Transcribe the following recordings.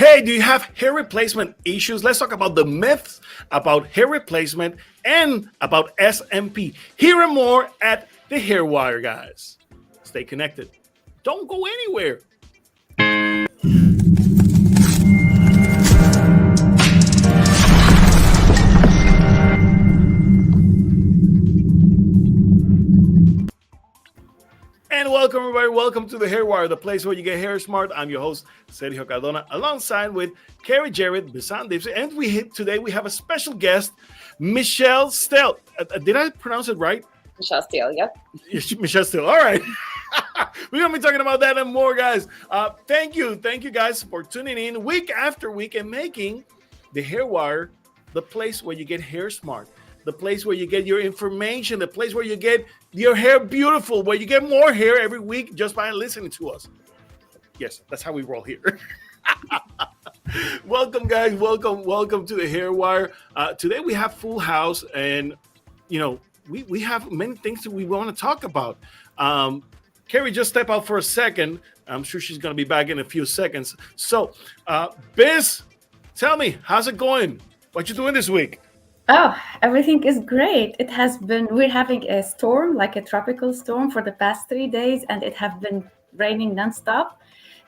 Hey, do you have hair replacement issues? Let's talk about the myths about hair replacement and about SMP. Hear and more at the Hair Wire, guys. Stay connected. Don't go anywhere. And welcome, everybody. Welcome to the Hair Wire, the place where you get hair smart. I'm your host, Sergio Cardona, alongside with Carrie Jarrett, Bisan Dipsy, and today we have a special guest, Michelle Stell. Did I pronounce it right? Michelle Steele, yep. Michelle Stell. All right. We're going to be talking about that and more, guys. Thank you, guys, for tuning in week after week and making the Hair Wire the place where you get hair smart. The place where you get your information, the place where you get your hair beautiful, where you get more hair every week just by listening to us. Yes, that's how we roll here. Welcome, guys. Welcome to the Hair Wire. Today we have full house, and we have many things that we want to talk about. Carrie, just step out for a second. I'm sure she's going to be back in a few seconds. So, Biz, tell me, how's it going? What you doing this week? Oh, everything is great. We're having a storm, like a tropical storm for the past 3 days, and it have been raining nonstop.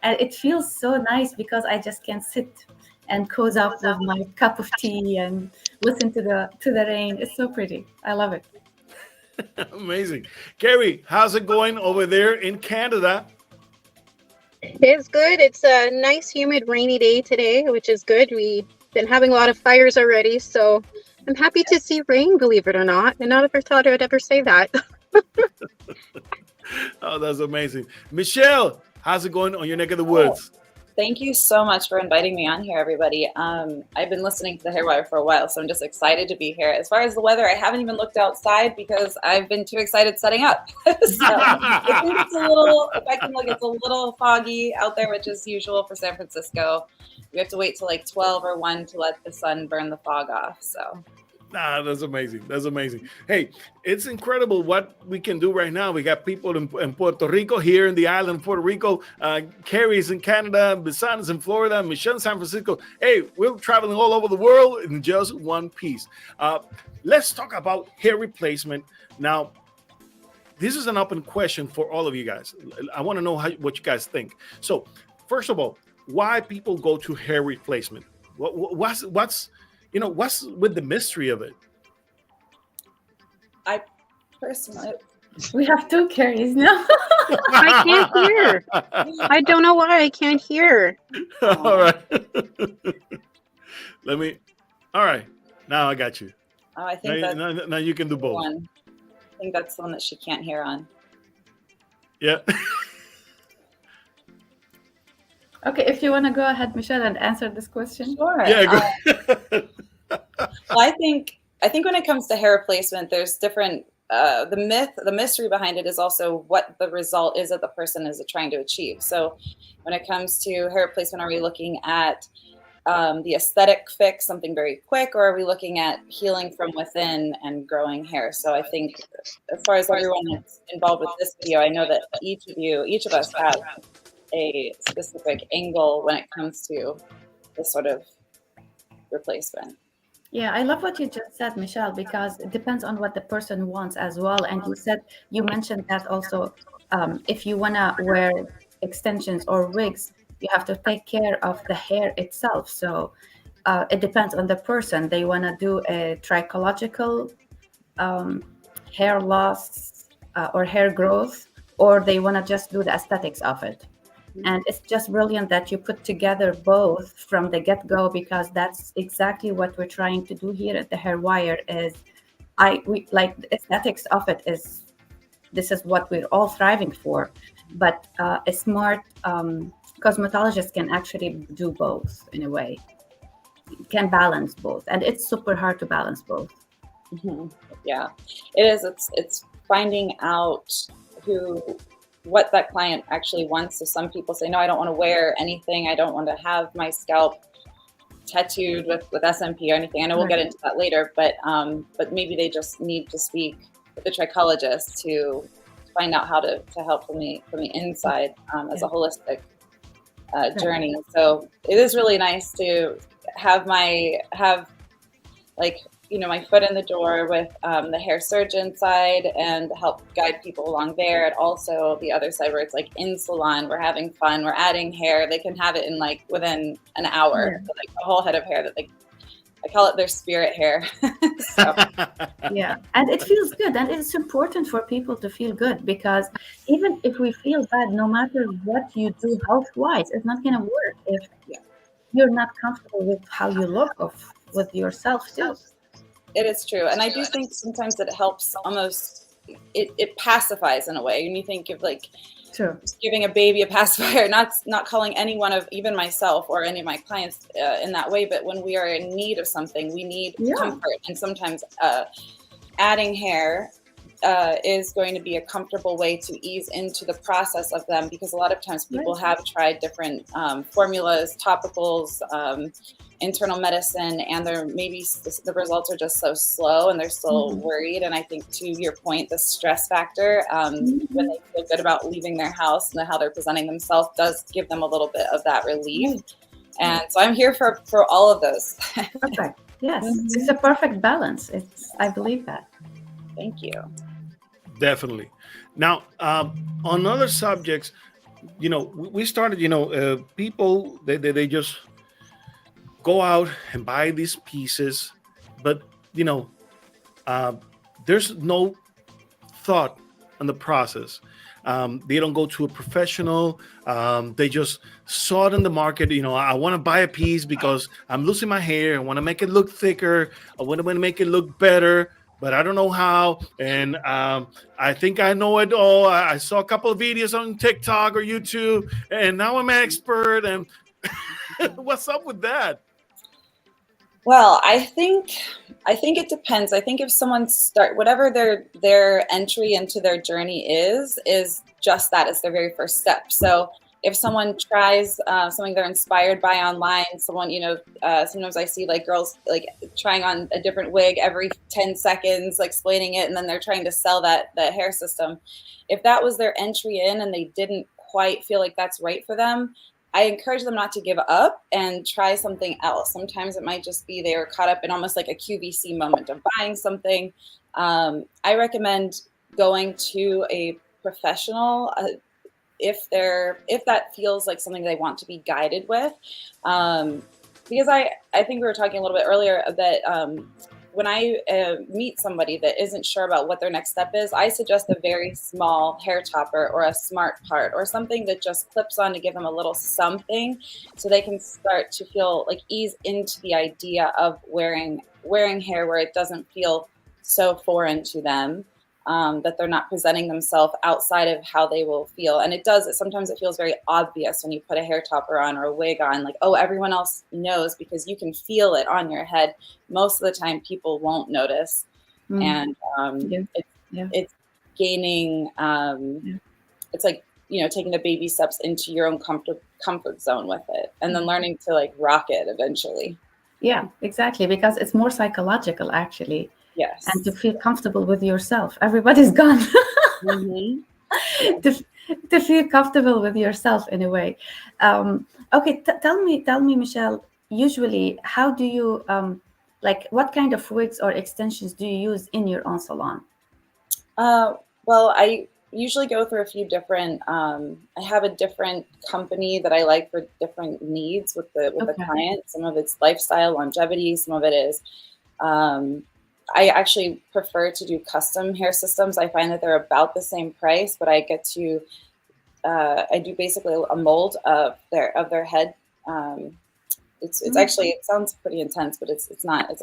And it feels so nice because I just can sit and cozy up with my cup of tea and listen to the rain. It's so pretty. I love it. Amazing. Carrie, how's it going over there in Canada? It's good. It's a nice, humid, rainy day today, which is good. We've been having a lot of fires already, so I'm happy to see rain, believe it or not. I never thought I would ever say that. Oh, that's amazing. Michelle, how's it going on your neck of the woods? Thank you so much for inviting me on here, everybody. I've been listening to the Hair Wire for a while, so I'm just excited to be here. As far as the weather, I haven't even looked outside because I've been too excited setting up. So I think it's a little foggy out there, which is usual for San Francisco. We have to wait till like 12 or 1 to let the sun burn the fog off. So. That's amazing. That's amazing. Hey, it's incredible what we can do right now. We got people in Puerto Rico, here in the island of Puerto Rico. Carrie's in Canada, Bisan is in Florida, Michelle in San Francisco. Hey, we're traveling all over the world in just one piece. Let's talk about hair replacement. Now, this is an open question for all of you guys. I want to know what you guys think. So, first of all, why people go to hair replacement? What's with the mystery of it? I personally, we have 2 Carries now. I can't hear. I don't know why I can't hear. All right. All right. Now I got you. Oh, I think now you can do both. One. I think that's the one that she can't hear on. Yeah. Okay, if you want to go ahead, Michelle, and answer this question. Sure. Yeah. Well, I think when it comes to hair replacement, there's different. The mystery behind it is also what the result is that the person is trying to achieve. So, when it comes to hair replacement, are we looking at the aesthetic fix, something very quick, or are we looking at healing from within and growing hair? So, I think as far as everyone that's involved with this video, I know that each of us have a specific angle when it comes to this sort of replacement. Yeah, I love what you just said, Michelle, because it depends on what the person wants as well. And you mentioned that also, if you want to wear extensions or wigs, you have to take care of the hair itself. So it depends on the person. They want to do a trichological hair loss or hair growth, or they want to just do the aesthetics of it. And it's just brilliant that you put together both from the get-go, because that's exactly what we're trying to do here at the Hair Wire. We like the aesthetics of it. This is what we're all thriving for, but a smart cosmetologist can actually do both in a way. Can balance both, and it's super hard to balance both. Mm-hmm. Yeah, it is. It's finding out what that client actually wants. So some people say, no, I don't want to wear anything. I don't want to have my scalp tattooed with SMP or anything. I know we'll get into that later, but maybe they just need to speak with the trichologist to find out how to help from the inside as a holistic journey. So it is really nice to have like, you know, my foot in the door with the hair surgeon side and help guide people along there. And also the other side where it's like in salon, we're having fun, we're adding hair. They can have it in like within an hour, like a whole head of hair that I call it their spirit hair. So. Yeah, and it feels good, and it's important for people to feel good, because even if we feel bad, no matter what you do health-wise, it's not going to work if you're not comfortable with how you look with yourself too. It is true, and I do think sometimes it helps almost. It pacifies in a way. When you think of like giving a baby a pacifier, not calling any one of even myself or any of my clients in that way, but when we are in need of something, we need comfort, and sometimes adding hair is going to be a comfortable way to ease into the process of them, because a lot of times people have tried different formulas, topicals, internal medicine, and maybe the results are just so slow and they're still worried. And I think, to your point, the stress factor, when they feel good about leaving their house and how they're presenting themselves, does give them a little bit of that relief. And so I'm here for all of those. Perfect. Yes, it's a perfect balance. I believe that. Thank you. Definitely. Now, on other subjects, you know, we started, you know, people, they just go out and buy these pieces, but, you know, there's no thought on the process. They don't go to a professional. They just saw it in the market. You know, I want to buy a piece because I'm losing my hair. I want to make it look thicker. I want to make it look better, but I don't know how. And I think I know it all. I saw a couple of videos on TikTok or YouTube, and now I'm an expert. And what's up with that? Well, I think it depends. I think if someone whatever their entry into their journey is just that, it's their very first step. So if someone tries something they're inspired by online, someone, you know, sometimes I see like girls like trying on a different wig every 10 seconds, like explaining it, and then they're trying to sell that hair system. If that was their entry in and they didn't quite feel like that's right for them, I encourage them not to give up and try something else. Sometimes it might just be they were caught up in almost like a QVC moment of buying something. I recommend going to a professional if that feels like something they want to be guided with. Because I think we were talking a little bit earlier that when I meet somebody that isn't sure about what their next step is, I suggest a very small hair topper or a smart part or something that just clips on to give them a little something so they can start to feel like ease into the idea of wearing hair where it doesn't feel so foreign to them, that they're not presenting themselves outside of how they will feel. And sometimes it feels very obvious when you put a hair topper on or a wig on, like, oh, everyone else knows because you can feel it on your head. Most of the time people won't notice. And it's gaining, it's like, you know, taking the baby steps into your own comfort zone with it, and then learning to like rock it eventually. Yeah, exactly. Because it's more psychological, actually. Yes. And to feel comfortable with yourself. Everybody's gone. To feel comfortable with yourself in a way. Okay, tell me, Michelle, usually how do you, like what kind of wigs or extensions do you use in your own salon? Well, I usually go through a few different, I have a different company that I like for different needs with the client. Some of it's lifestyle, longevity, some of it is, I actually prefer to do custom hair systems. I find that they're about the same price, but I get to, I do basically a mold of their head. It's actually, it sounds pretty intense, but it's not. It's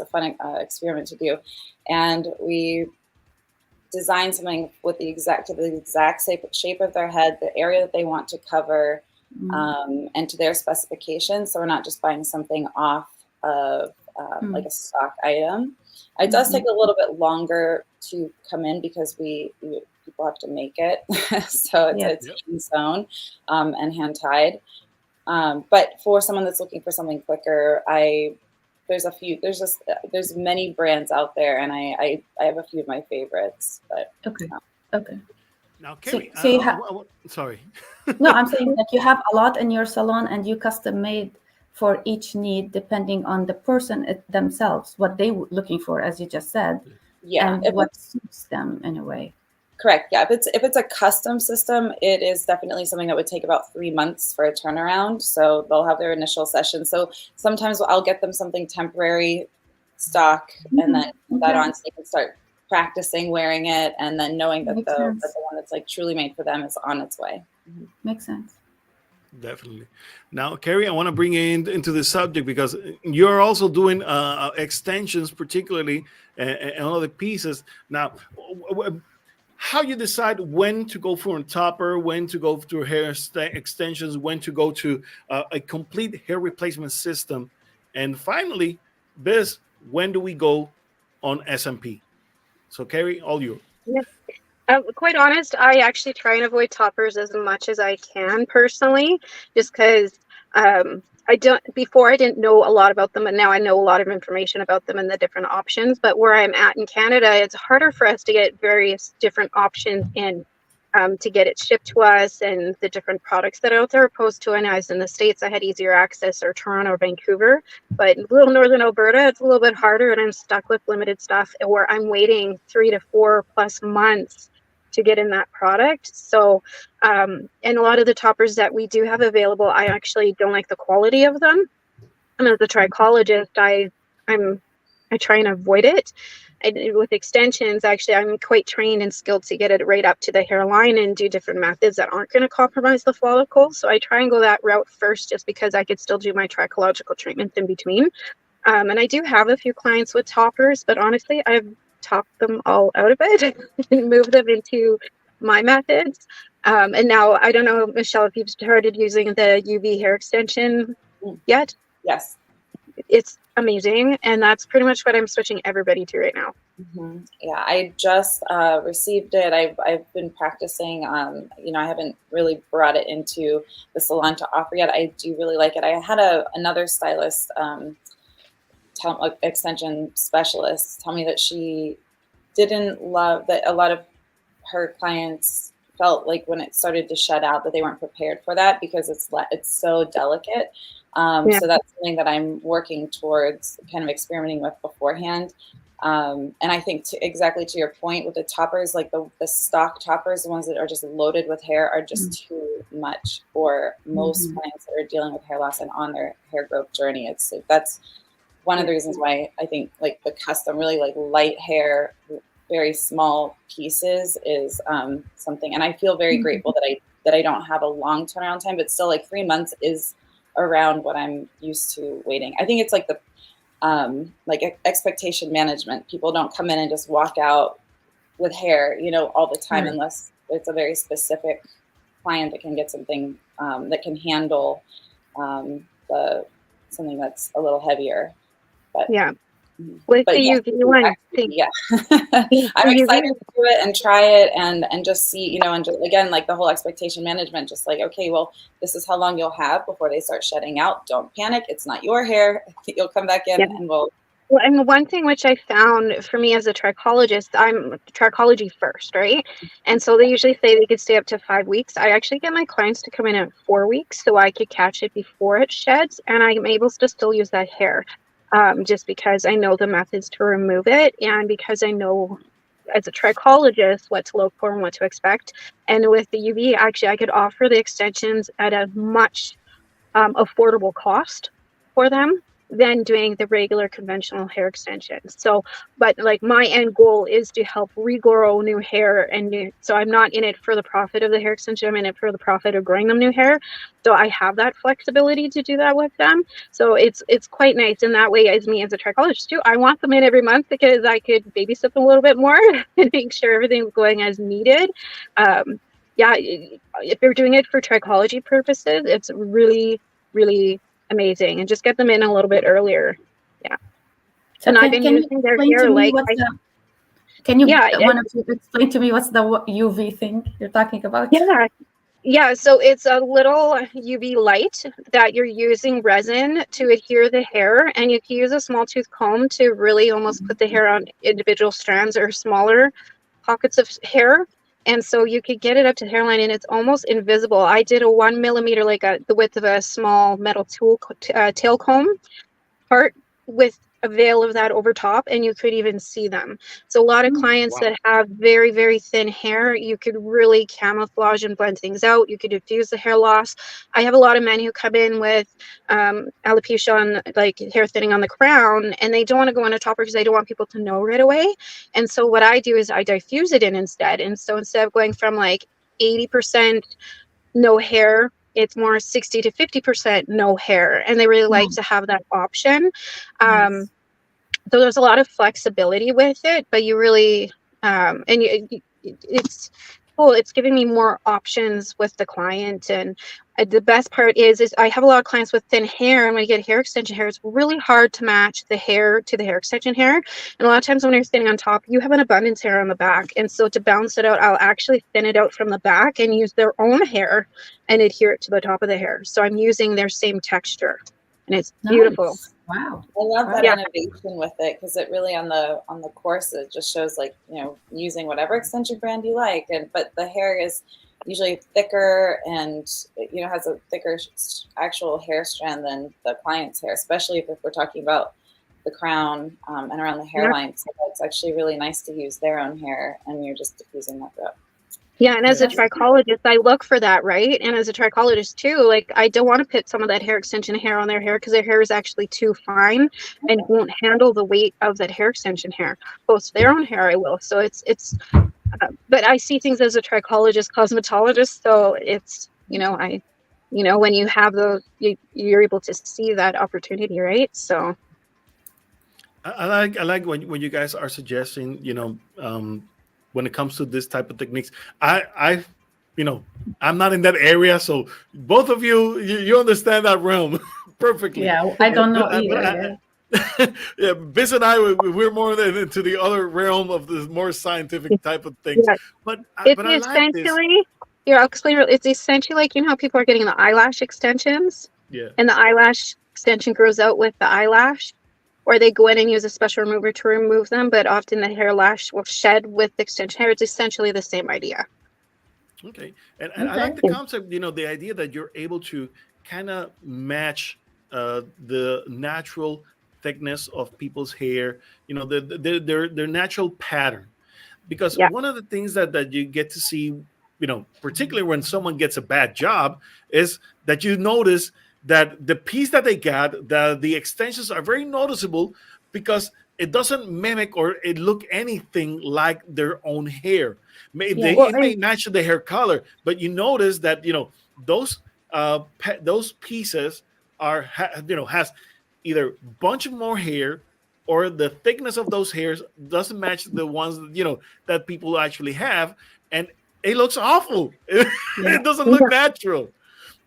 a fun experiment to do, and we design something with the exact shape of their head, the area that they want to cover, and to their specifications. So we're not just buying something off of like a stock item. It does take a little bit longer to come in because people have to make it. So it's hand sewn and hand tied. But for someone that's looking for something quicker, there's many brands out there, and I have a few of my favorites. But okay. Now, So, Kerry, so you have sorry. no, I'm saying that you have a lot in your salon and you custom made for each need depending on the person themselves, what they were looking for, as you just said, Yeah, and what suits them in a way. correct. Yeah, if it's a custom system, it is definitely something that would take about 3 months for a turnaround. So they'll have their initial session. So sometimes I'll get them something temporary stock and then put that on so they can start practicing wearing it, and then knowing that Makes the sense. one that's like truly made for them is on its way. Makes sense. Definitely. Now, Kerry, I want to bring you into the subject because you're also doing extensions, particularly, and other pieces. Now, how you decide when to go for a topper, when to go to hair extensions, when to go to a complete hair replacement system, and finally, Biz, when do we go on SMP? So, Kerry, all you. Yeah. Quite honest, I actually try and avoid toppers as much as I can personally, just because I don't. Before I didn't know a lot about them, and now I know a lot of information about them and the different options. But where I'm at in Canada, it's harder for us to get various different options in to get it shipped to us and the different products that are out there. Opposed to when I was in the States, I had easier access, or Toronto or Vancouver. But in little northern Alberta, it's a little bit harder, and I'm stuck with limited stuff, where I'm waiting 3 to 4+ months to get in that product. So and a lot of the toppers that we do have available, I actually don't like the quality of them. And as a trichologist, I try and avoid it. With extensions, actually, I'm quite trained and skilled to get it right up to the hairline and do different methods that aren't going to compromise the follicle. So I try and go that route first, just because I could still do my trichological treatments in between. And I do have a few clients with toppers, but honestly, I've talked them all out of it and moved them into my methods. And now, I don't know, Michelle, if you've started using the UV hair extension yet. Yes. It's amazing. And that's pretty much what I'm switching everybody to right now. Yeah, I just received it. I've been practicing. I haven't really brought it into the salon to offer yet. I do really like it. I had another stylist, extension specialist, tell me that she didn't love that. A lot of her clients felt like when it started to shed out that they weren't prepared for that because it's so delicate. So that's something that I'm working towards kind of experimenting with beforehand. And I think exactly to your point with the toppers, like the stock toppers, the ones that are just loaded with hair, are just too much for most clients that are dealing with hair loss and on their hair growth journey. That's one of the reasons why I think like the custom, really like light hair, very small pieces is something. And I feel very grateful that I don't have a long turnaround time, but still like 3 months is around what I'm used to waiting. I think it's like the expectation management. People don't come in and just walk out with hair, all the time, unless it's a very specific client that can get something that can handle something that's a little heavier. But with the UV one, I'm excited to do it and try it and just see, and just, again, like the whole expectation management, just like, okay, well, this is how long you'll have before they start shedding out. Don't panic. It's not your hair. You'll come back in and Well, and the one thing which I found for me as a trichologist, I'm trichology first, right? And so they usually say they could stay up to 5 weeks. I actually get my clients to come in at 4 weeks so I could catch it before it sheds, and I'm able to still use that hair. Just because I know the methods to remove it, and because I know as a trichologist what to look for and what to expect. And with the UV, actually, I could offer the extensions at a much affordable cost for them than doing the regular conventional hair extensions. So, but like my end goal is to help regrow new hair so I'm not in it for the profit of the hair extension. I'm in it for the profit of growing them new hair. So I have that flexibility to do that with them. So it's quite nice in that way. As me as a trichologist too, I want them in every month because I could babysit them a little bit more and make sure everything's going as needed. If you're doing it for trichology purposes, it's really, really amazing, and just get them in a little bit earlier. So and I've been using their hair can you one of you explain to me what's the UV thing you're talking about? So it's a little UV light that you're using resin to adhere the hair, and you can use a small tooth comb to really almost put the hair on individual strands or smaller pockets of hair. And so you could get it up to the hairline and it's almost invisible. I did a 1 millimeter, like the width of a small metal tail comb part with a veil of that over top, and you could even see them. So a lot of clients that have very, very thin hair, you could really camouflage and blend things out. You could diffuse the hair loss. I have a lot of men who come in with alopecia on, like hair thinning on the crown, and they don't want to go on a topper because they don't want people to know right away. And so what I do is I diffuse it in instead. And so instead of going from like 80% no hair, it's more 60 to 50% no hair, and they really like to have that option. Nice. So there's a lot of flexibility with it, but you really it's cool. It's giving me more options with the client, and the best part is I have a lot of clients with thin hair, and when you get hair extension hair, it's really hard to match the hair to the hair extension hair. And a lot of times when you're thinning on top, you have an abundance hair on the back, and so to balance it out, I'll actually thin it out from the back and use their own hair and adhere it to the top of the hair. So I'm using their same texture, and it's beautiful. Nice. Wow. I love that Yeah. innovation with it, because it really on the course it just shows, like, you know, using whatever extension brand you like, but the hair is usually thicker and, you know, has a thicker actual hair strand than the client's hair, especially if we're talking about the crown and around the hairline. So it's actually really nice to use their own hair, and you're just diffusing that throughout. Yeah, and as a trichologist, I look for that, right? And as a trichologist too, like I don't want to put some of that hair extension hair on their hair because their hair is actually too fine and won't handle the weight of that hair extension hair. Both their own hair, I will. So it's but I see things as a trichologist, cosmetologist. So it's, you know, when you have those, you're able to see that opportunity, right? So I like when you guys are suggesting, you know, when it comes to this type of techniques. I you know, I'm not in that area, so both of you understand that realm perfectly. Yeah, I don't know either. Yeah, Biz and I, we're more into the other realm of the more scientific type of things. yeah. But It's but I like this. essentially, yeah, I'll explain. It's essentially like, you know how people are getting the eyelash extensions, Yeah. and the eyelash extension grows out with the eyelash, or they go in and use a special remover to remove them, but often the hair lash will shed with the extension hair. It's essentially the same idea. Okay. And I like the concept, you know, the idea that you're able to kind of match the natural thickness of people's hair, you know, their natural pattern. Because Yeah. one of the things that you get to see, you know, particularly when someone gets a bad job, is that you notice that the piece that they got, the extensions are very noticeable because it doesn't mimic or it look anything like their own hair. It may match the hair color, but you notice that, you know, those pieces are has either a bunch of more hair, or the thickness of those hairs doesn't match the ones that, you know, that people actually have, and it looks awful. It doesn't look natural,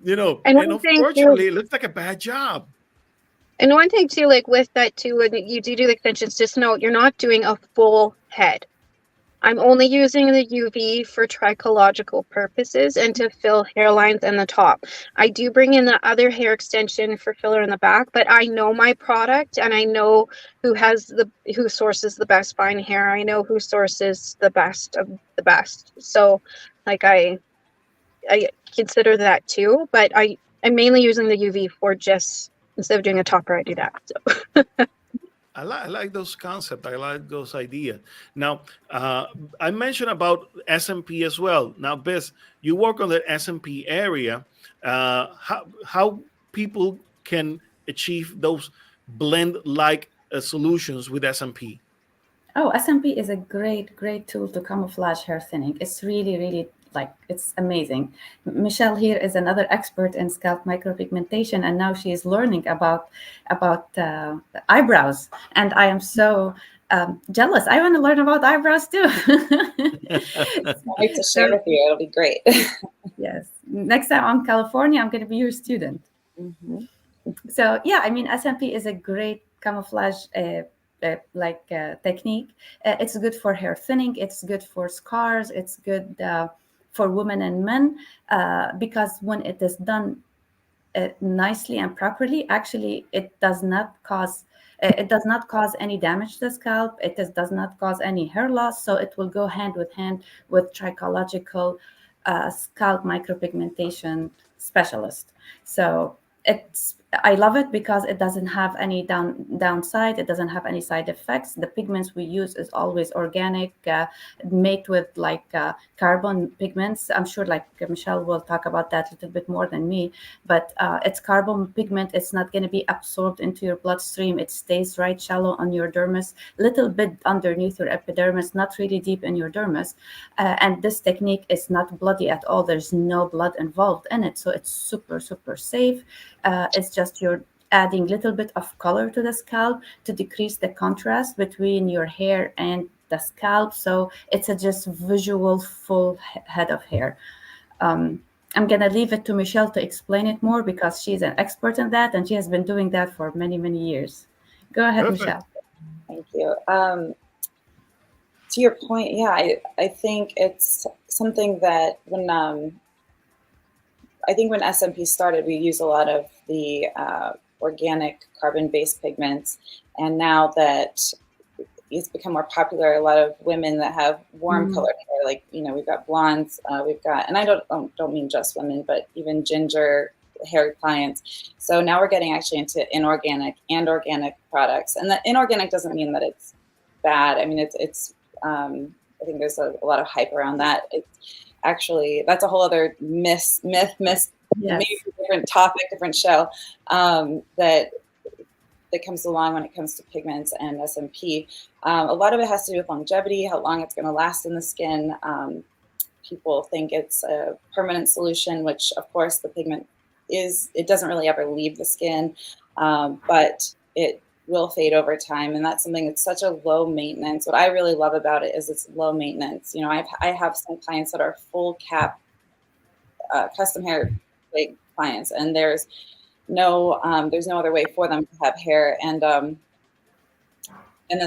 you know, and unfortunately it looks like a bad job. And one thing too, like with that too, when you do the extensions, just note you're not doing a full head. I'm only using the UV for trichological purposes and to fill hairlines and the top. I do bring in the other hair extension for filler in the back, but I know my product and I know who sources the best fine hair. I know who sources the best of the best. So like I consider that too, but I'm mainly using the UV for just, instead of doing a topper, I do that. So. I like those concepts. I like those ideas. Now, I mentioned about SMP as well. Now, Biz, you work on the SMP area. How people can achieve those blend-like solutions with SMP? Oh, SMP is a great tool to camouflage hair thinning. It's really like, it's amazing. Michelle here is another expert in scalp micropigmentation, and now she is learning about eyebrows. And I am so jealous. I want to learn about eyebrows too. I'd like to share with you. It'll be great. Yes. Next time I'm in California, I'm going to be your student. Mm-hmm. So yeah, I mean, SMP is a great camouflage technique. It's good for hair thinning. It's good for scars. It's good for women and men because when it is done nicely and properly, actually it does not cause any damage to the scalp. Does not cause any hair loss. So it will go hand with hand with trichological scalp micropigmentation specialist. So I love it because it doesn't have any downside. It doesn't have any side effects. The pigments we use is always organic, made with like carbon pigments. I'm sure like Michelle will talk about that a little bit more than me, but it's carbon pigment. It's not going to be absorbed into your bloodstream. It stays right shallow on your dermis, little bit underneath your epidermis, not really deep in your dermis. And this technique is not bloody at all. There's no blood involved in it. So it's super, super safe. It's just you're adding a little bit of color to the scalp to decrease the contrast between your hair and the scalp. So it's a just visual full head of hair. I'm going to leave it to Michelle to explain it more because she's an expert in that and she has been doing that for many, many years. Go ahead, Perfect. Michelle. Thank you. To your point, yeah, I think it's something that when I think when SMP started, we used a lot of the organic carbon-based pigments, and now that it's become more popular, a lot of women that have warm colored hair, like we've got blondes, we've got, and I don't mean just women, but even ginger hair clients. So now we're getting actually into inorganic and organic products, and that inorganic doesn't mean that it's bad. I mean, it's I think there's a lot of hype around that. It's actually, that's a whole other myth, Yes. maybe a different topic, different show, that comes along when it comes to pigments and SMP. A lot of it has to do with longevity, how long it's going to last in the skin. People think it's a permanent solution, which of course the pigment is. It doesn't really ever leave the skin, but it will fade over time, and that's something that's such a low maintenance. What I really love about it is it's low maintenance. I have some clients that are full cap custom hair wig clients, and there's no other way for them to have hair. And then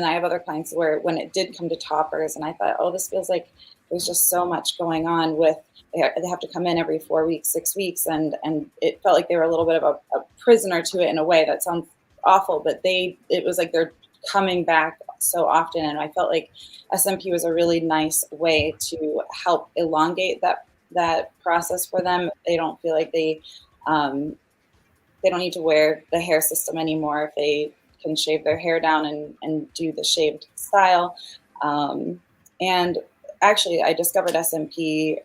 I have other clients where when it did come to toppers, and I thought, oh, this feels like there's just so much going on with. They have to come in every 4 weeks, 6 weeks, and it felt like they were a little bit of a prisoner to it in a way. That sounds awful, but it was like they're coming back so often, and I felt like SMP was a really nice way to help elongate that process for them. They don't feel like they don't need to wear the hair system anymore if they can shave their hair down and do the shaved style. And actually, I discovered SMP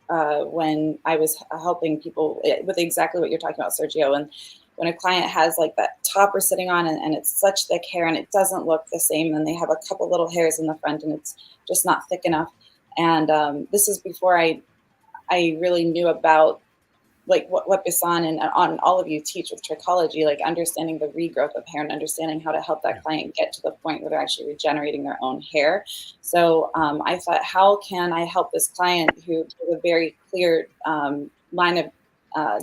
when I was helping people with exactly what you're talking about, Sergio. And when a client has like that topper sitting on and it's such thick hair and it doesn't look the same, and they have a couple little hairs in the front and it's just not thick enough. And this is before I really knew about like what Bisan and on all of you teach with trichology, like understanding the regrowth of hair and understanding how to help that client get to the point where they're actually regenerating their own hair. So I thought, how can I help this client who has a very clear line of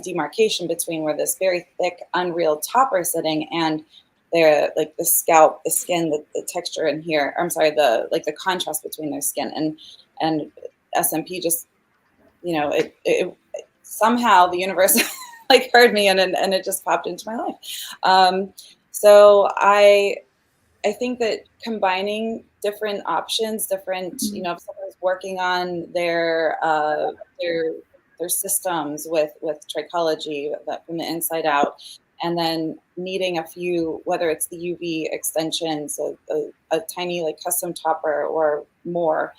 demarcation between where this very thick, unreal topper is sitting and their like the scalp, the skin, the texture in here. I'm sorry, the contrast between their skin and SMP just, it somehow the universe like heard me and it just popped into my life. So I think that combining different options, different, if someone's working on their systems with trichology from the inside out, and then needing a few, whether it's the UV extensions, a tiny like custom topper or more,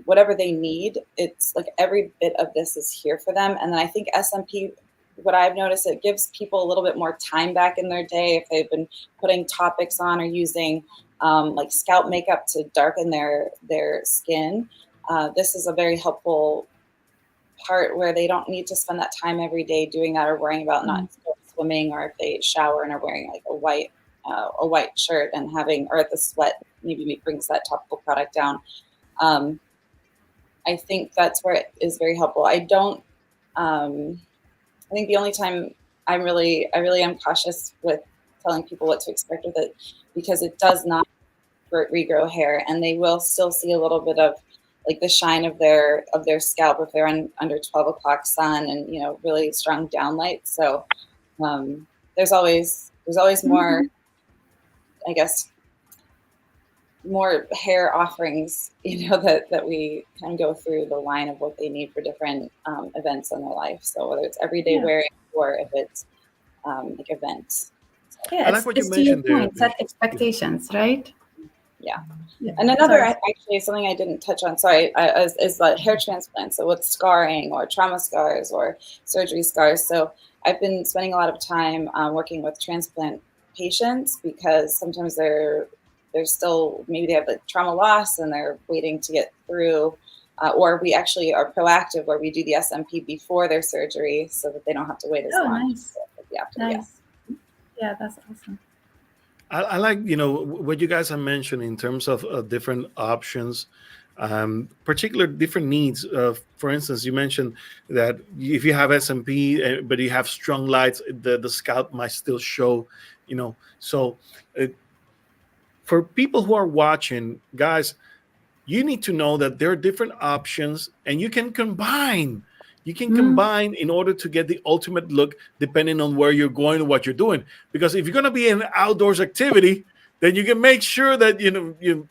whatever they need, it's like every bit of this is here for them. And then I think SMP, what I've noticed, it gives people a little bit more time back in their day if they've been putting topics on or using like scalp makeup to darken their skin. This is a very helpful part where they don't need to spend that time every day doing that or worrying about not swimming, or if they shower and are wearing like a white shirt and having, or if the sweat maybe brings that topical product down. I think that's where it is very helpful. I don't, I think the only time I really am cautious with telling people what to expect with it, because it does not regrow hair, and they will still see a little bit of like the shine of their scalp if they're under 12 o'clock sun and really strong downlight. So There's always more, I guess, more hair offerings, that we kind of go through the line of what they need for different events in their life. So whether it's everyday wearing or if it's like events. Yeah, I like what you it's to your mentioned there. point, set expectations, right? Yeah. Yeah. And another, Sorry. actually, something I didn't touch on, sorry, is like hair transplants. So with scarring or trauma scars or surgery scars. So I've been spending a lot of time working with transplant patients because sometimes they're still, maybe they have like trauma loss and they're waiting to get through. Or we actually are proactive where we do the SMP before their surgery so that they don't have to wait as long. Nice. Nice. Yeah, that's awesome. I like, what you guys have mentioned in terms of different options, particular different needs. For instance, you mentioned that if you have SMP, but you have strong lights, the scalp might still show, So for people who are watching, guys, you need to know that there are different options and you can combine. You can combine in order to get the ultimate look depending on where you're going and what you're doing. Because if you're going to be in an outdoors activity, then you can make sure that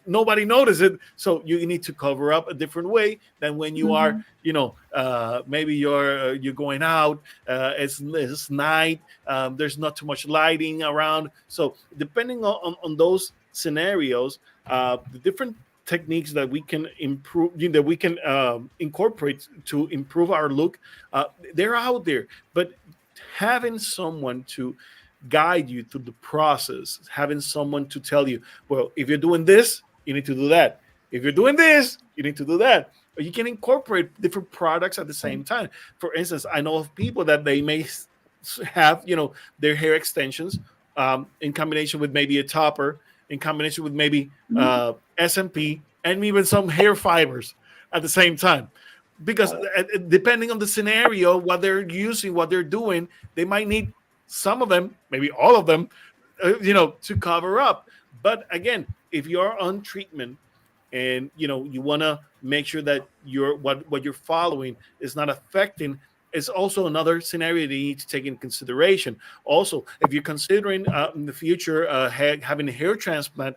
nobody notices it. So you need to cover up a different way than when you are, maybe you're going out. It's night. There's not too much lighting around. So depending on those scenarios, the different techniques that we can improve, that we can incorporate to improve our look, they're out there. But having someone to guide you through the process, having someone to tell you, well, if you're doing this, you need to do that. If you're doing this, you need to do that. Or you can incorporate different products at the same time. For instance, I know of people that they may have, their hair extensions in combination with maybe a topper, in combination with maybe SMP, and even some hair fibers at the same time. Because depending on the scenario, what they're using, what they're doing, they might need some of them, maybe all of them, to cover up. But again, if you're on treatment and you want to make sure that what you're following is not affecting, it's also another scenario that you need to take in consideration. Also, if you're considering in the future having a hair transplant,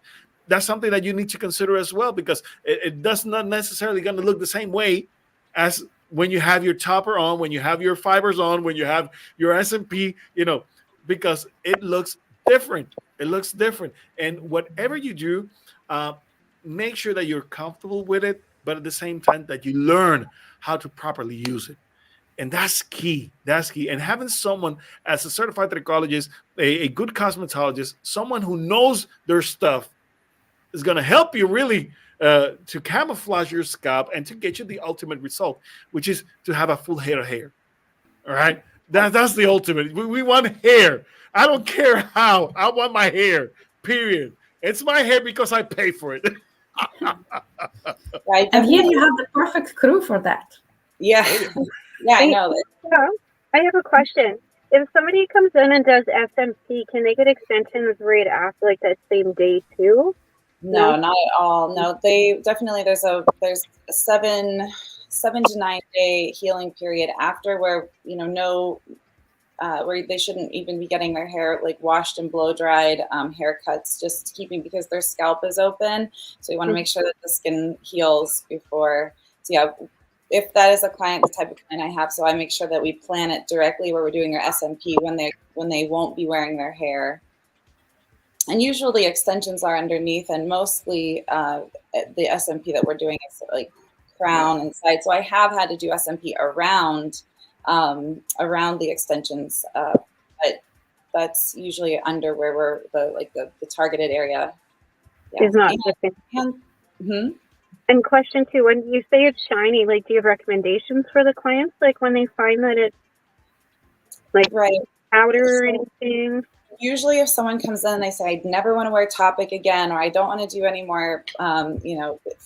that's something that you need to consider as well, because it does not necessarily going to look the same way as when you have your topper on, when you have your fibers on, when you have your SMP, because it looks different. It looks different. And whatever you do, make sure that you're comfortable with it, but at the same time that you learn how to properly use it. And that's key. That's key. And having someone as a certified trichologist, a good cosmetologist, someone who knows their stuff is going to help you really to camouflage your scalp and to get you the ultimate result, which is to have a full head of hair. All right. That's the ultimate. We want hair. I don't care how. I want my hair, period. It's my hair because I pay for it. Right. And here you have the perfect crew for that. Yeah. Yeah, I know. Yeah, I have a question. If somebody comes in and does SMP, can they get extensions right after, like that same day too? No, not at all. No, they definitely, there's a 7 to 9 day healing period after where, where they shouldn't even be getting their hair like washed and blow dried, haircuts, just keeping, because their scalp is open. So you want to make sure that the skin heals before. So yeah, if that is the type of client I have, so I make sure that we plan it directly where we're doing your SMP when they won't be wearing their hair. And usually extensions are underneath, and mostly the SMP that we're doing is like crown and side. So I have had to do SMP around the extensions, but that's usually under where we're the targeted area. Yeah. Is not. And question 2, when you say it's shiny, like, do you have recommendations for the clients, like when they find that it's like powder or anything? Usually if someone comes in and they say, I never want to wear Topic again, or I don't want to do any more,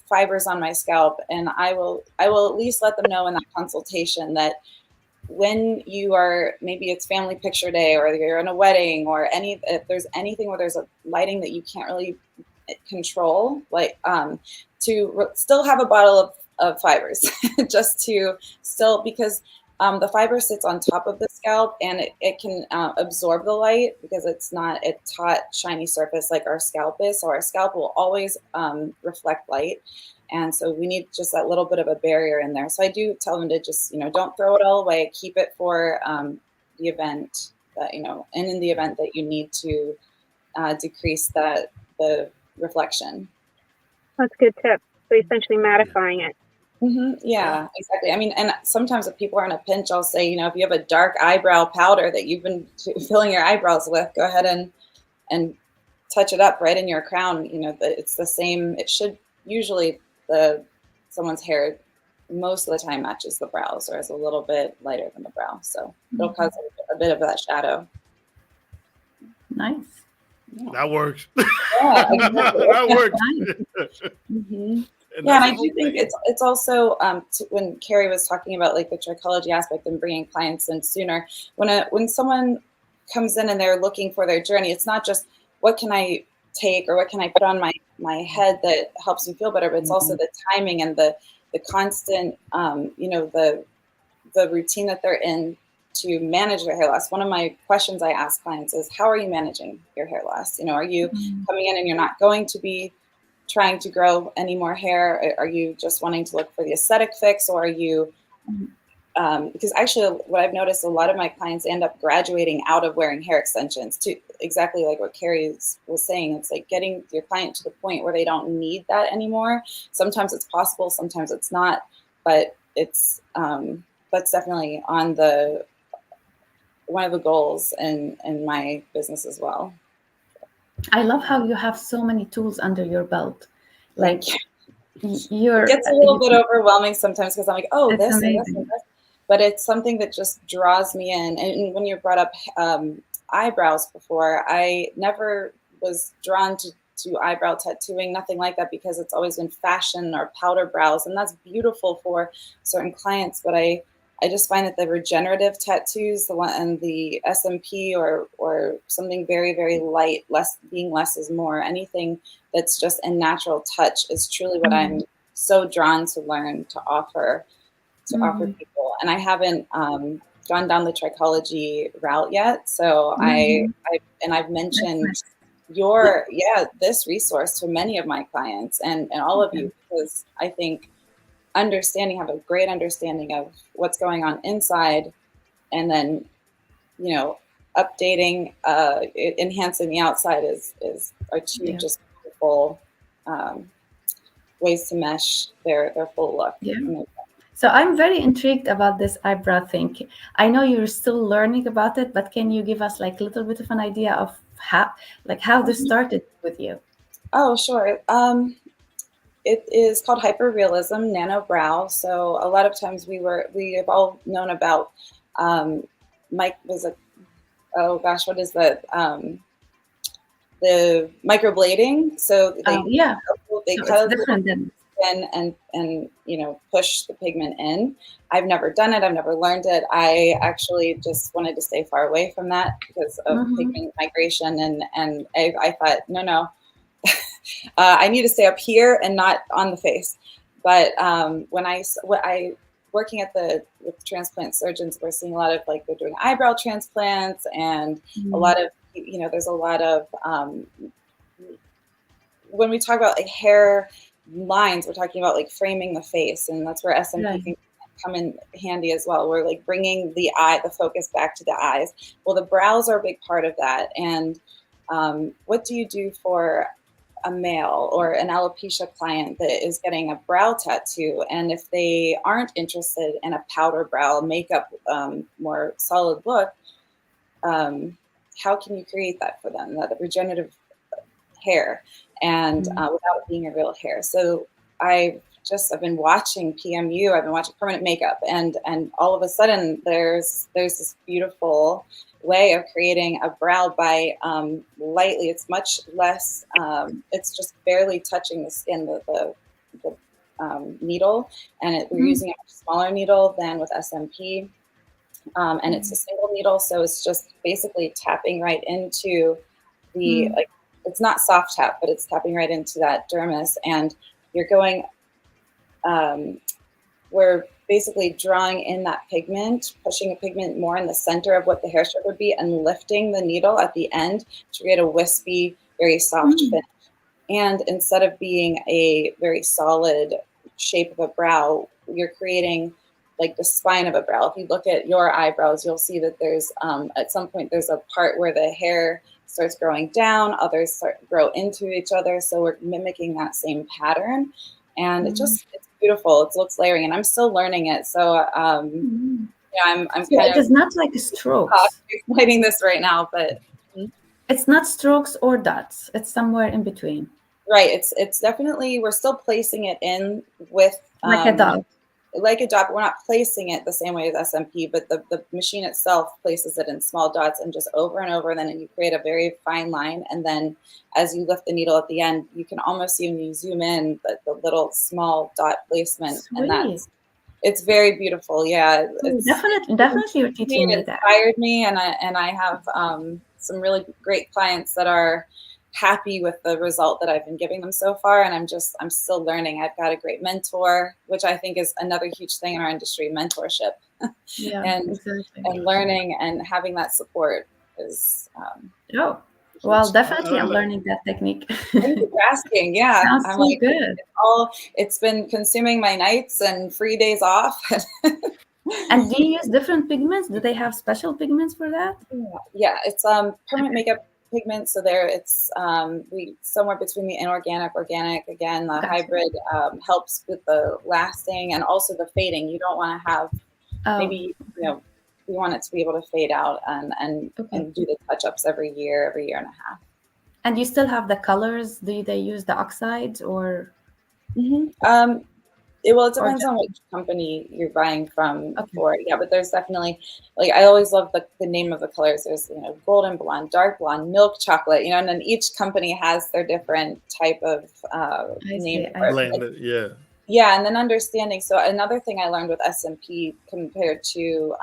fibers on my scalp, and I will at least let them know in that consultation that when you are, maybe it's family picture day, or you're in a wedding, or if there's anything where there's a lighting that you can't really control, like to still have a bottle of fibers, just to still, because The fiber sits on top of the scalp, and it can absorb the light because it's not a taut, shiny surface like our scalp is. So our scalp will always reflect light. And so we need just that little bit of a barrier in there. So I do tell them to just, don't throw it all away. Keep it for the event that, and in the event that you need to decrease the reflection. That's a good tip. So essentially mattifying it. Yeah, exactly. I mean, and sometimes if people are in a pinch, I'll say, if you have a dark eyebrow powder that you've been filling your eyebrows with, go ahead and touch it up right in your crown. It's the same. It should usually someone's hair most of the time matches the brows or is a little bit lighter than the brow. So it'll cause a bit of that shadow. Nice. Yeah. That works. Yeah, exactly. That works. And I do think it's also when Carrie was talking about like the trichology aspect and bringing clients in sooner. When someone comes in and they're looking for their journey, it's not just what can I take or what can I put on my head that helps me feel better, but it's also the timing and the constant, the routine that they're in to manage their hair loss. One of my questions I ask clients is, how are you managing your hair loss? Are you coming in and you're not going to be trying to grow any more hair? Are you just wanting to look for the aesthetic fix, or are you because actually what I've noticed, a lot of my clients end up graduating out of wearing hair extensions to exactly like what Carrie was saying. It's like getting your client to the point where they don't need that anymore. Sometimes it's possible, sometimes it's not, but it's that's definitely on one of the goals in my business as well. I love how you have so many tools under your belt. Like it gets a little bit overwhelming sometimes because I'm like, oh, this and this and this. But it's something that just draws me in. And when you brought up eyebrows before, I never was drawn to eyebrow tattooing, nothing like that, because it's always been fashion or powder brows. And that's beautiful for certain clients. But I just find that the regenerative tattoos, the one and the SMP or something very, very light, less is more, anything that's just a natural touch is truly what I'm so drawn to learn to offer people. And I haven't gone down the trichology route yet. So I've mentioned this resource to many of my clients and all of you, because I think have a great understanding of what's going on inside, and then updating, enhancing the outside are two just beautiful ways to mesh their full look. So I'm very intrigued about this eyebrow thing. I know you're still learning about it, but can you give us like a little bit of an idea of how this started with you? Oh, sure. It is called hyperrealism nano brow. So a lot of times we have all known about what is that? The microblading. So they cut different than and push the pigment in. I've never done it. I've never learned it. I actually just wanted to stay far away from that because of pigment migration. And I thought, no. I need to stay up here and not on the face. But when I working with transplant surgeons, we're seeing a lot of they're doing eyebrow transplants, and a lot of there's a lot of when we talk about hair lines, we're talking about framing the face, and that's where SMP can come in handy as well. We're bringing the focus back to the eyes. Well, the brows are a big part of that. And what do you do for a male or an alopecia client that is getting a brow tattoo, and if they aren't interested in a powder brow makeup, more solid look, how can you create that for them, that regenerative hair, and without it being a real hair? So I've been watching PMU, I've been watching permanent makeup, and all of a sudden there's this beautiful way of creating a brow by lightly. It's much less. It's just barely touching the skin, the needle, and we're using a much smaller needle than with SMP, and it's a single needle, so it's just basically tapping right into the it's not soft tap, but it's tapping right into that dermis, and you're going. We're basically drawing in that pigment, pushing a pigment more in the center of what the hair stroke would be, and lifting the needle at the end to create a wispy, very soft finish. And instead of being a very solid shape of a brow, you're creating like the spine of a brow. If you look at your eyebrows, you'll see that there's at some point there's a part where the hair starts growing down, others grow into each other. So we're mimicking that same pattern, and it's beautiful. It looks layering, and I'm still learning it. So yeah, I'm So kind it of is not like strokes. explaining this right now, but It's not strokes or dots. It's somewhere in between. right, it's definitely, we're still placing it in with Like a dot. like a dot, but we're not placing it the same way as SMP, but the machine itself places it in small dots and just over and over, and then you create a very fine line. And then as you lift the needle at the end, you can almost see when you zoom in the little small dot placement. Sweet. And it's very beautiful. Yeah, it's Definitely you're teaching me it that. inspired me, and I have some really great clients that are happy with the result that I've been giving them so far, and I'm still learning. I've got a great mentor, which I think is another huge thing in our industry, mentorship. Yeah, and exactly. and learning and having that support is Oh, well, definitely I'm learning that technique. thank you for asking. Yeah, Sounds I'm so like, good. it's been consuming my nights and free days off. And do you use different pigments? Do they have special pigments for that? Yeah, it's permanent makeup pigment. So it's we somewhere between the inorganic, organic. Again, the Gotcha. hybrid helps with the lasting and also the fading. You don't want to have maybe we want it to be able to fade out and do the touch-ups every year and a half. And you still have the colors? Do they use the oxides or? It depends on which company you're buying from for it. Yeah, but there's definitely, like, I always love the name of the colors. There's, golden blonde, dark blonde, milk chocolate, and then each company has their different type of name for it. Blended, yeah. Yeah, and then understanding. So another thing I learned with SMP compared to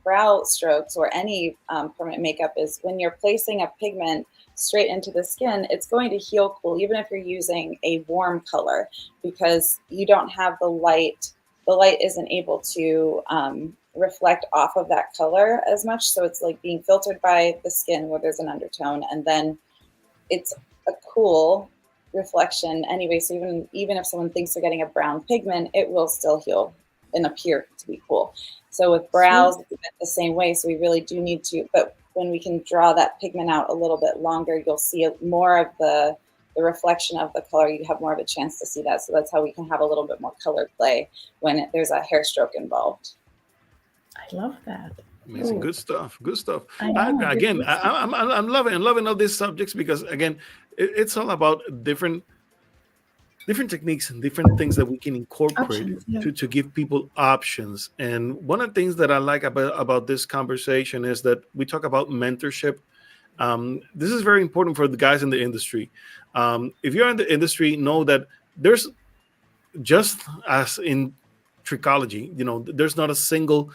brow strokes or any permanent makeup is when you're placing a pigment straight into the skin, it's going to heal cool, even if you're using a warm color, because you don't have the light. The light isn't able to reflect off of that color as much. So it's like being filtered by the skin where there's an undertone, and then it's a cool reflection anyway. So even if someone thinks they're getting a brown pigment, it will still heal and appear to be cool. So with brows, it's the same way. So we really do need to, but when we can draw that pigment out a little bit longer, you'll see more of the reflection of the color. You have more of a chance to see that. So that's how we can have a little bit more color play when there's a hair stroke involved. I love that. Amazing. Good stuff. Good stuff. I'm loving all these subjects because, again, it's all about different techniques and different things that we can incorporate to give people options. And one of the things that I like about this conversation is that we talk about mentorship. This is very important for the guys in the industry. If you're in the industry, know that there's, just as in trichology, there's not a single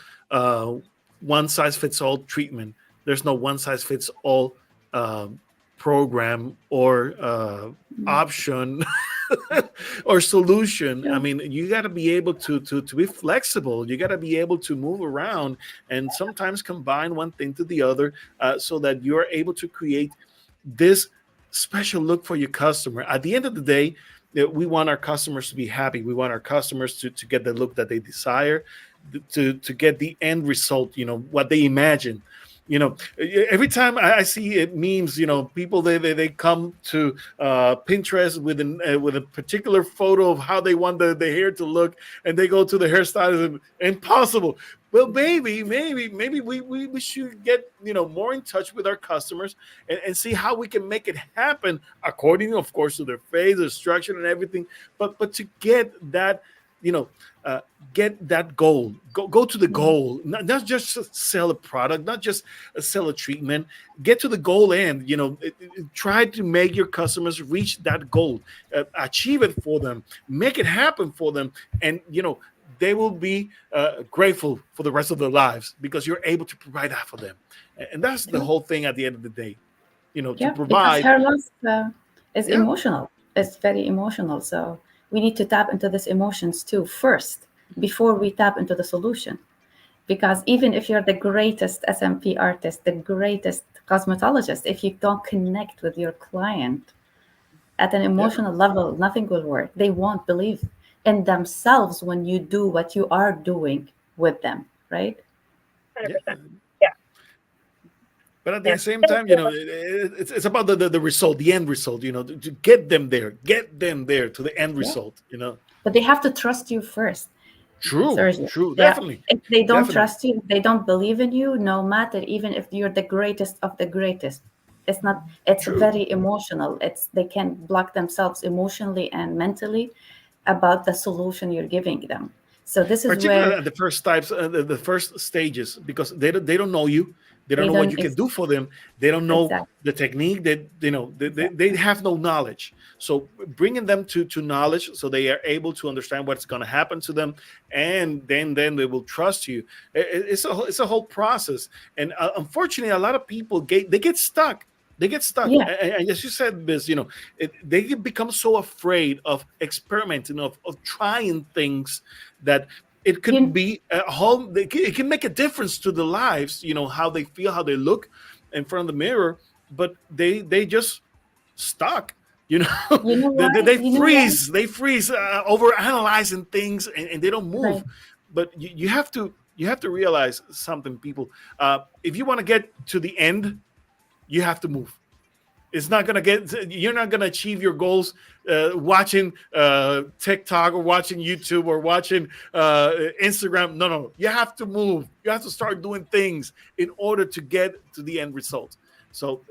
one-size-fits-all treatment. There's no one-size-fits-all program or option or solution. I mean, you got to be able to be flexible. You got to be able to move around and sometimes combine one thing to the other so that you're able to create this special look for your customer. At the end of the day, we want our customers to be happy. We want our customers to get the look that they desire, to get the end result, what they imagine. Every time I see memes, people they come to Pinterest with a particular photo of how they want the hair to look, and they go to the hairstylist and impossible. Well, maybe we should get more in touch with our customers and see how we can make it happen according, of course, to their face, their structure, and everything. But to get that, get that goal. Go to the goal. Not just sell a product, not just sell a treatment. Get to the goal and try to make your customers reach that goal, achieve it for them, make it happen for them, and they will be grateful for the rest of their lives because you're able to provide that for them. And that's the whole thing at the end of the day, to provide. Because hair loss is emotional. It's very emotional. So we need to tap into these emotions too first. before we tap into the solution. Because even if you're the greatest SMP artist, the greatest cosmetologist, if you don't connect with your client at an emotional level, nothing will work. They won't believe in themselves when you do what you are doing with them, right? 100%. Yeah. Yeah. But at the same time, it's about the result, the end result, to get them there to the end result, But they have to trust you first, True, Sergio. Yeah. definitely. If they don't Definitely. trust you, they don't believe in you, no matter, even if you're the greatest of the greatest. It's True. very emotional. They can block themselves emotionally and mentally about the solution you're giving them. So this is Particularly where at the first types, the first stages, because they don't know you, they don't they know what don't you can do for them, they don't know exactly. the technique, that they have no knowledge. So bringing them to knowledge, so they are able to understand what's going to happen to them, and then they will trust you. It's a whole process, and unfortunately, a lot of people get stuck. They get stuck, Yeah. and as you said, Biz, they become so afraid of experimenting, of trying things, that it could You, be a whole. It can make a difference to the lives. How they feel, how they look in front of the mirror, but they just stuck. you know why? They You know why? freeze. They freeze, over analyzing things, and they don't move. Right. But you have to realize something, people. If you want to get to the end, you have to move. You're not gonna achieve your goals watching TikTok, or watching YouTube, or watching Instagram. No, you have to move. You have to start doing things in order to get to the end result. So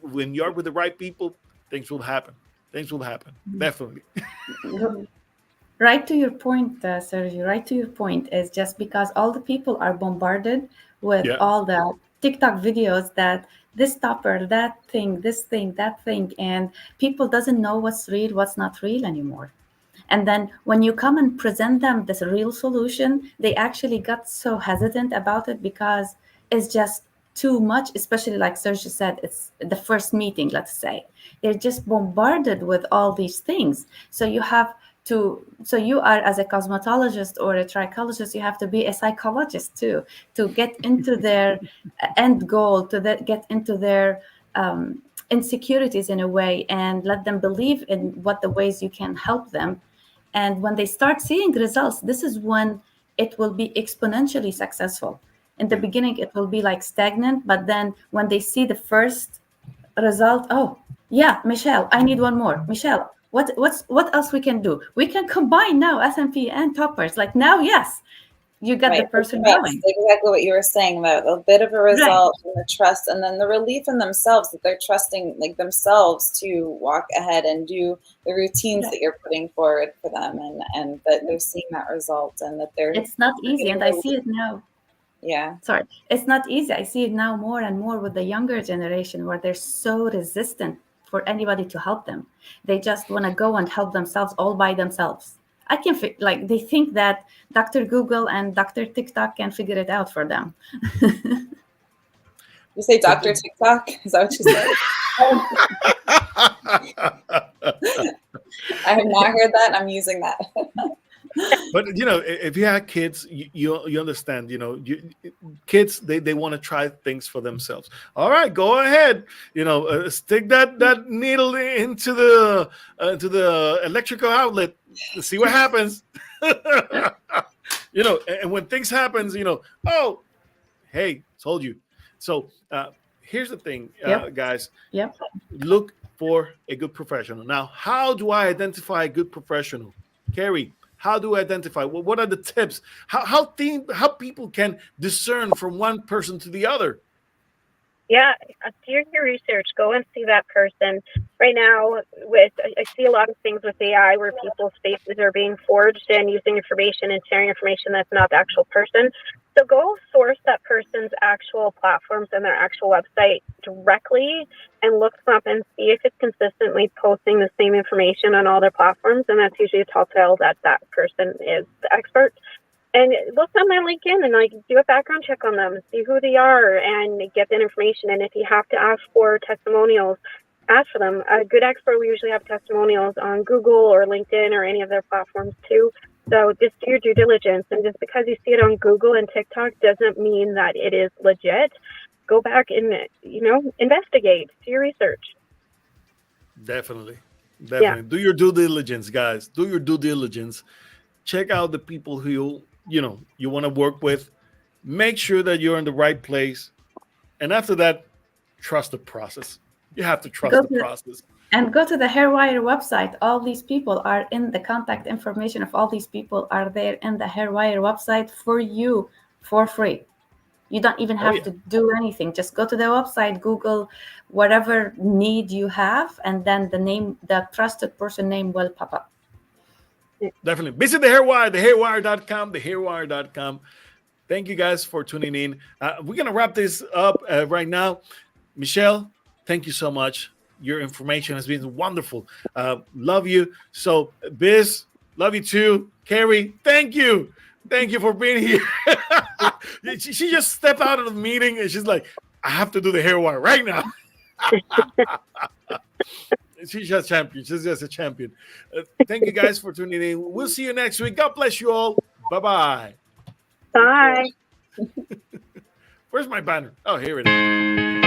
when you're with the right people, things will happen. Definitely. Right to your point, Sergio, right to your point is just because all the people are bombarded with Yeah. all the TikTok videos that this topper, that thing, this thing, that thing, and people doesn't know what's real, what's not real anymore. And then when you come and present them this real solution, they actually got so hesitant about it because it's just too much, especially like Sergio said, it's the first meeting, let's say. They're just bombarded with all these things. So you are, as a cosmetologist or a trichologist, you have to be a psychologist too, to get into their end goal, get into their insecurities in a way, and let them believe in what the ways you can help them. And when they start seeing results, this is when it will be exponentially successful. In the Yeah. beginning, it will be like stagnant, but then when they see the first result, oh yeah, Michelle, I need one more. Michelle, what else we can do? We can combine now SMP and toppers. Like now, yes, you got the Right, the person trust, going. exactly what you were saying about a bit of a Right. result and the trust, and then the relief in themselves that they're trusting like themselves to walk ahead and do the routines Right. that you're putting forward for them, and that they're seeing that result, and that they're It's not easy, getting and I relief. see it now. Yeah. Sorry, it's not easy. I see it now more and more with the younger generation, where they're so resistant for anybody to help them. They just want to go and help themselves all by themselves. I can like they think that Dr. Google and Dr. TikTok can figure it out for them. You say But Dr. TikTok? Is that what you said? I have not heard that, and I'm using that. But if you have kids, you understand. Kids, they want to try things for themselves. All right, go ahead. Stick that needle into the electrical outlet. See what happens. And when things happens, oh, hey, told you. So here's the thing, Yep. guys. Yep. Look for a good professional. Now, how do I identify a good professional? Carrie, how do I identify? What are the tips? How people can discern from one person to the other? Yeah, do your research. Go and see that person. Right now, I see a lot of things with AI where people's faces are being forged and using information and sharing information that's not the actual person. So go source that person's actual platforms and their actual website directly and look them up and see if it's consistently posting the same information on all their platforms. And that's usually a telltale that that person is the expert. And look on their LinkedIn and do a background check on them, see who they are, and get that information. And if you have to ask for testimonials, ask for them. A good expert will usually have testimonials on Google or LinkedIn or any of their platforms too. So just do your due diligence. And just because you see it on Google and TikTok doesn't mean that it is legit. Go back and, investigate, do your research. Definitely. Yeah. Do your due diligence, guys. Do your due diligence. Check out the people who you want to work with. Make sure that you're in the right place. And after that, trust the process. You have to trust the process. And go to the Hairwire website. All these people are in the contact information of all these people are there in the Hairwire website for you for free. You don't even have to do anything. Just go to the website, Google whatever need you have, and then the trusted person name will pop up. Definitely. Visit the Hairwire, thehairwire.com, thehairwire.com. Thank you guys for tuning in. We're going to wrap this up right now. Michelle, thank you so much. Your information has been wonderful. Love you. So, Biz, love you too. Carrie, thank you. Thank you for being here. she just stepped out of the meeting and she's like, I have to do the Hairwire right now. She's just champion. She's just a champion. Thank you guys for tuning in. We'll see you next week. God bless you all. Bye-bye. Bye. Where's my banner? Oh, here it is.